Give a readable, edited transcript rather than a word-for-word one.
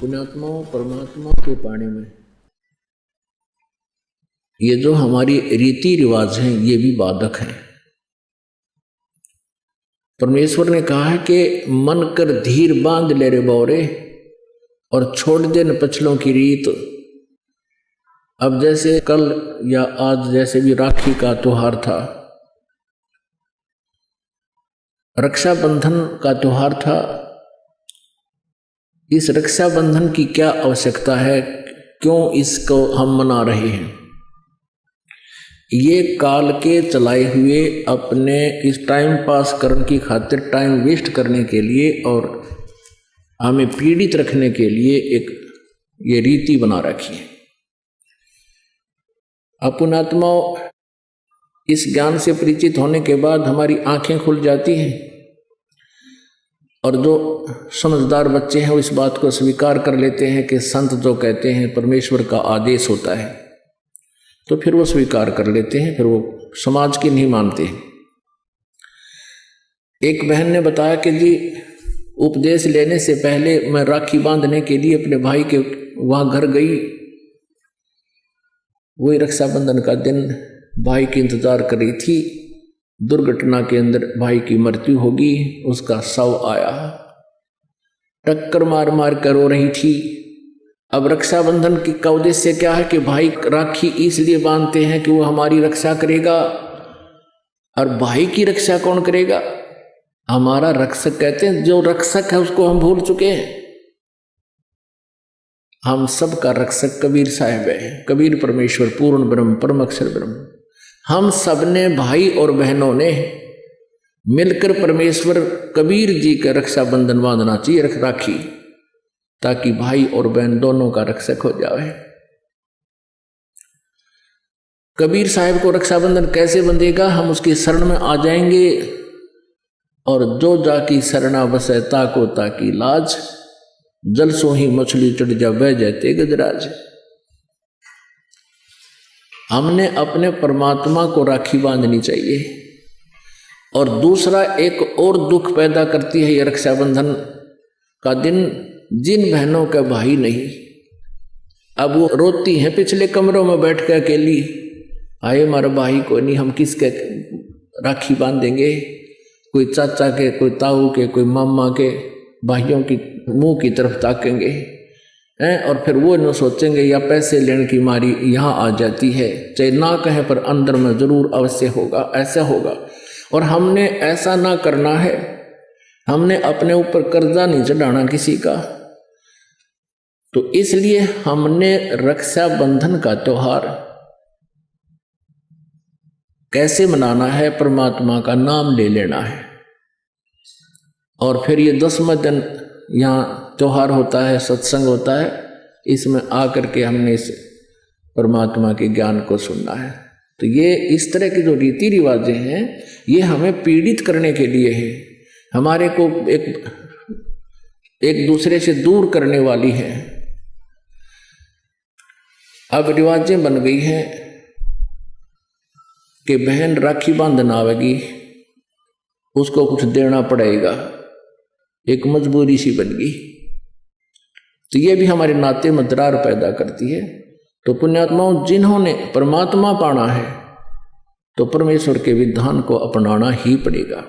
पुण्यात्मा परमात्मा के पाने में ये जो हमारी रीति रिवाज हैं ये भी बाधक हैं। परमेश्वर ने कहा है कि मन कर धीर बांध ले रे बौरे और छोड़ दे न पछलों की रीत। अब जैसे कल या आज जैसे भी राखी का त्योहार था, रक्षाबंधन का त्योहार था, इस रक्षाबंधन की क्या आवश्यकता है, क्यों इसको हम मना रहे हैं? ये काल के चलाए हुए अपने इस टाइम पास करने की खातिर, टाइम वेस्ट करने के लिए और हमें पीड़ित रखने के लिए एक ये रीति बना रखी है। अपुणात्मा इस ज्ञान से परिचित होने के बाद हमारी आंखें खुल जाती हैं और जो समझदार बच्चे हैं वो इस बात को स्वीकार कर लेते हैं कि संत जो कहते हैं परमेश्वर का आदेश होता है, तो फिर वो स्वीकार कर लेते हैं, फिर वो समाज की नहीं मानते हैं। एक बहन ने बताया कि जी उपदेश लेने से पहले मैं राखी बांधने के लिए अपने भाई के वहाँ घर गई। वही रक्षाबंधन का दिन भाई की इंतजार कर रही थी। दुर्घटना के अंदर भाई की मृत्यु होगी, उसका शव आया, टक्कर मार मार कर रो रही थी। अब रक्षाबंधन का उद्देश्य क्या है कि भाई राखी इसलिए बांधते हैं कि वो हमारी रक्षा करेगा। और भाई की रक्षा कौन करेगा? हमारा रक्षक कहते हैं, जो रक्षक है उसको हम भूल चुके हैं। हम सब का रक्षक कबीर साहब है। कबीर परमेश्वर पूर्ण ब्रह्म परम अक्षर ब्रह्म। हम सब ने भाई और बहनों ने मिलकर परमेश्वर कबीर जी का रक्षाबंधन बांधना चाहिए, राखी, ताकि भाई और बहन दोनों का रक्षक हो जाए। कबीर साहब को रक्षाबंधन कैसे बंधेगा? हम उसकी शरण में आ जाएंगे और जो जाकी शरणा बसे ताको ताकी लाज, जल सो ही मछली चढ़ जा बह जाते गजराज। हमने अपने परमात्मा को राखी बांधनी चाहिए। और दूसरा एक और दुख पैदा करती है ये रक्षाबंधन का दिन, जिन बहनों का भाई नहीं, अब वो रोती हैं पिछले कमरों में बैठ कर अकेली, आए हमारा भाई को नहीं, हम किसके राखी बांधेंगे? कोई चाचा के, कोई ताऊ के, कोई मामा के भाइयों की मुंह की तरफ ताकेंगे हैं। और फिर वो न सोचेंगे या पैसे लेने की मारी यहाँ आ जाती है, चाहे ना कहें पर अंदर में जरूर अवश्य होगा, ऐसा होगा। और हमने ऐसा ना करना है। हमने अपने ऊपर कर्जा नहीं चढ़ाना किसी का। तो इसलिए हमने रक्षाबंधन का त्योहार कैसे मनाना है? परमात्मा का नाम ले लेना है। और फिर ये 10वां दिन यहाँ त्योहार होता है, सत्संग होता है, इसमें आकर के हमने इस परमात्मा के ज्ञान को सुनना है। तो ये इस तरह की जो रीति रिवाजें हैं ये हमें पीड़ित करने के लिए है, हमारे को एक दूसरे से दूर करने वाली है। अब रिवाजें बन गई हैं कि बहन राखी बांधना आवेगी, उसको कुछ देना पड़ेगा, एक मजबूरी सी बन गई। तो ये भी हमारे नाते में दरार पैदा करती है। तो पुण्यात्माओं, जिन्होंने परमात्मा पाना है तो परमेश्वर के विधान को अपनाना ही पड़ेगा।